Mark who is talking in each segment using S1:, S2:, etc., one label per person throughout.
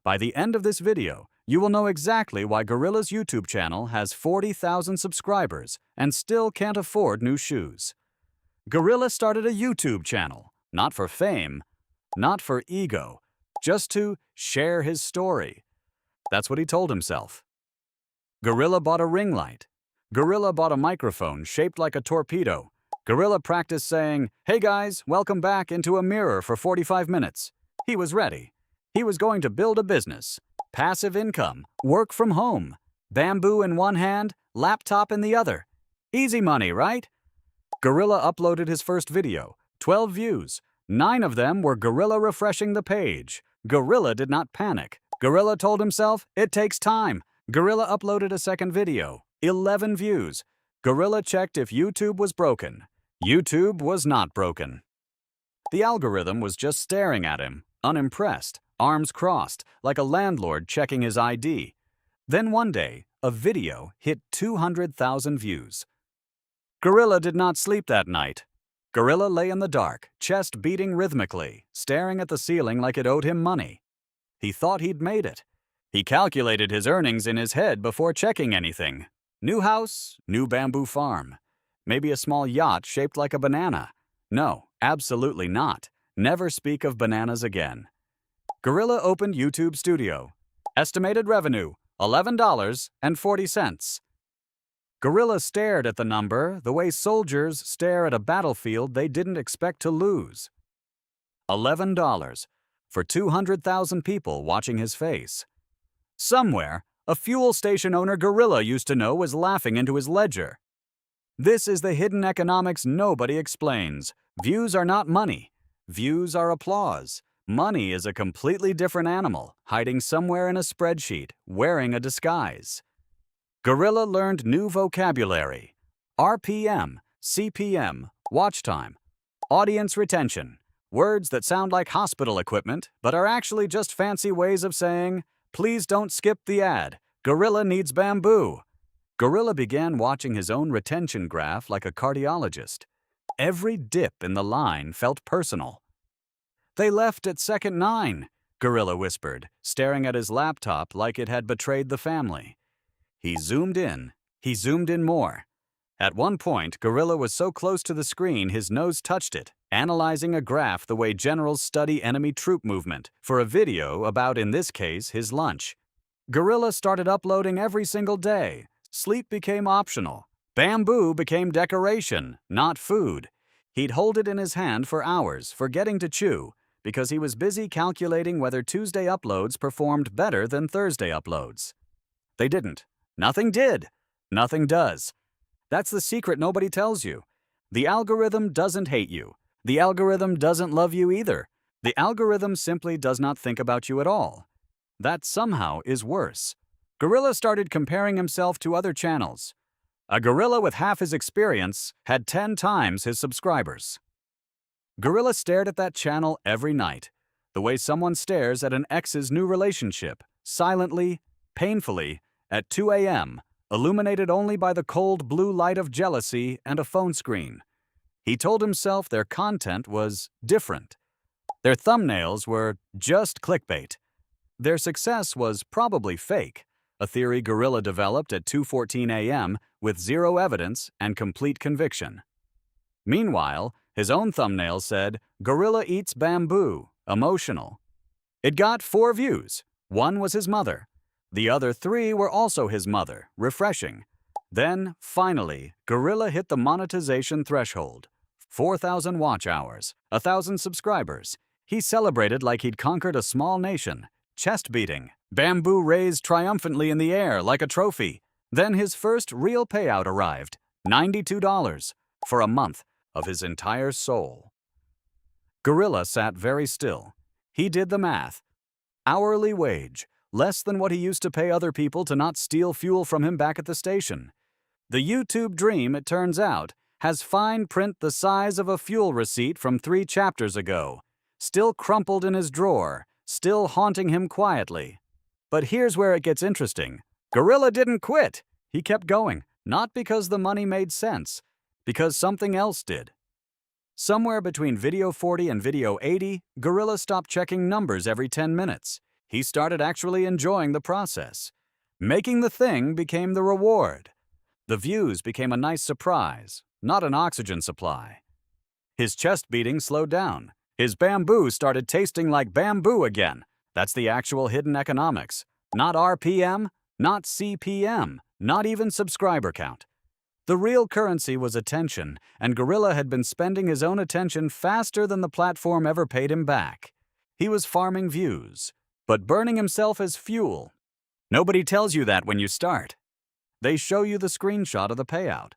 S1: By the end of this video, you will know exactly why Gorilla's YouTube channel has 40,000 subscribers and still can't afford new shoes. Gorilla started a YouTube channel, not for fame, not for ego, just to share his story. That's what he told himself. Gorilla bought a ring light. Gorilla bought a microphone shaped like a torpedo. Gorilla practiced saying, "Hey guys, welcome back," into a mirror for 45 minutes. He was ready. He was going to build a business. Passive income, work from home, bamboo in one hand, laptop in the other. Easy money, right? Gorilla uploaded his first video, 12 views. 9 of them were Gorilla refreshing the page. Gorilla did not panic. Gorilla told himself, "It takes time." Gorilla uploaded a second video, 11 views. Gorilla checked if YouTube was broken. YouTube was not broken. The algorithm was just staring at him, unimpressed, arms crossed, like a landlord checking his ID. Then one day, a video hit 200,000 views. Gorilla did not sleep that night. Gorilla lay in the dark, chest beating rhythmically, staring at the ceiling like it owed him money. He thought he'd made it. He calculated his earnings in his head before checking anything. New house, new bamboo farm. Maybe a small yacht shaped like a banana. No, absolutely not. Never speak of bananas again. Gorilla opened YouTube Studio. Estimated revenue, $11.40. Gorilla stared at the number the way soldiers stare at a battlefield they didn't expect to lose. $11 for 200,000 people watching his face. Somewhere, a fuel station owner Gorilla used to know was laughing into his ledger. This is the hidden economics nobody explains. Views are not money. Views are applause. Money is a completely different animal, hiding somewhere in a spreadsheet, wearing a disguise. Gorilla learned new vocabulary. RPM, CPM, watch time, audience retention. Words that sound like hospital equipment, but are actually just fancy ways of saying, "Please don't skip the ad. Gorilla needs bamboo." Gorilla began watching his own retention graph like a cardiologist. Every dip in the line felt personal. "They left at second 9, Gorilla whispered, staring at his laptop like it had betrayed the family. He zoomed in more. At one point, Gorilla was so close to the screen his nose touched it, analyzing a graph the way generals study enemy troop movement for a video about, in this case, his lunch. Gorilla started uploading every single day. Sleep became optional. Bamboo became decoration, not food. He'd hold it in his hand for hours, forgetting to chew, because he was busy calculating whether Tuesday uploads performed better than Thursday uploads. They didn't. Nothing did. Nothing does. That's the secret nobody tells you. The algorithm doesn't hate you. The algorithm doesn't love you either. The algorithm simply does not think about you at all. That somehow is worse. Gorilla started comparing himself to other channels. A gorilla with half his experience had 10 times his subscribers. Gorilla stared at that channel every night, the way someone stares at an ex's new relationship, silently, painfully, at 2 a.m., illuminated only by the cold blue light of jealousy and a phone screen. He told himself their content was different. Their thumbnails were just clickbait. Their success was probably fake, a theory Gorilla developed at 2:14 a.m. with zero evidence and complete conviction. Meanwhile, his own thumbnail said, "Gorilla eats bamboo, emotional." It got 4 views. 1 was his mother. The other 3 were also his mother, refreshing. Then, finally, Gorilla hit the monetization threshold. 4,000 watch hours, 1,000 subscribers. He celebrated like he'd conquered a small nation. Chest beating. Bamboo raised triumphantly in the air like a trophy. Then his first real payout arrived, $92, for a month of his entire soul. Gorilla sat very still. He did the math. Hourly wage, less than what he used to pay other people to not steal fuel from him back at the station. The YouTube dream, it turns out, has fine print the size of a fuel receipt from 3 chapters ago, still crumpled in his drawer, still haunting him quietly. But here's where it gets interesting. Gorilla didn't quit. He kept going, not because the money made sense, because something else did. Somewhere between video 40 and video 80, Gorilla stopped checking numbers every 10 minutes. he started actually enjoying the process. Making the thing became the reward. The views became a nice surprise, not an oxygen supply. His chest beating slowed down. His bamboo started tasting like bamboo again. That's the actual hidden economics. Not RPM, not CPM, not even subscriber count. The real currency was attention, and Gorilla had been spending his own attention faster than the platform ever paid him back. He was farming views, but burning himself as fuel. Nobody tells you that when you start. They show you the screenshot of the payout.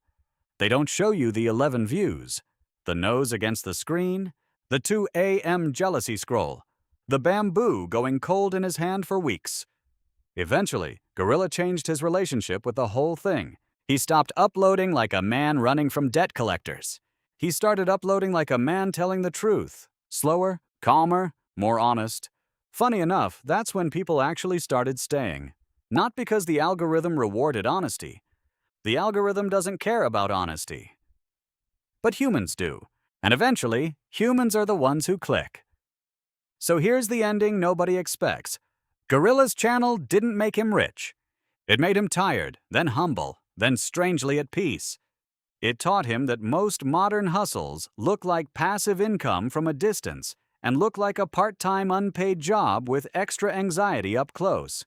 S1: They don't show you the 11 views, the nose against the screen, the 2 AM jealousy scroll, the bamboo going cold in his hand for weeks. Eventually, Gorilla changed his relationship with the whole thing. He stopped uploading like a man running from debt collectors. He started uploading like a man telling the truth. Slower, calmer, more honest. Funny enough, that's when people actually started staying. Not because the algorithm rewarded honesty. The algorithm doesn't care about honesty. But humans do. And eventually, humans are the ones who click. So here's the ending nobody expects. Gorilla's channel didn't make him rich. It made him tired, then humble, then strangely at peace. It taught him that most modern hustles look like passive income from a distance and look like a part-time unpaid job with extra anxiety up close.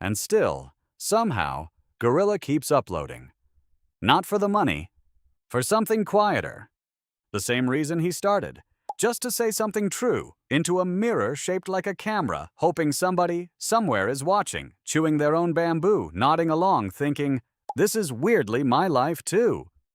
S1: And still, somehow, Gorilla keeps uploading. Not for the money, for something quieter. The same reason he started. Just to say something true, into a mirror shaped like a camera, hoping somebody, somewhere is watching, chewing their own bamboo, nodding along, thinking, this is weirdly my life too.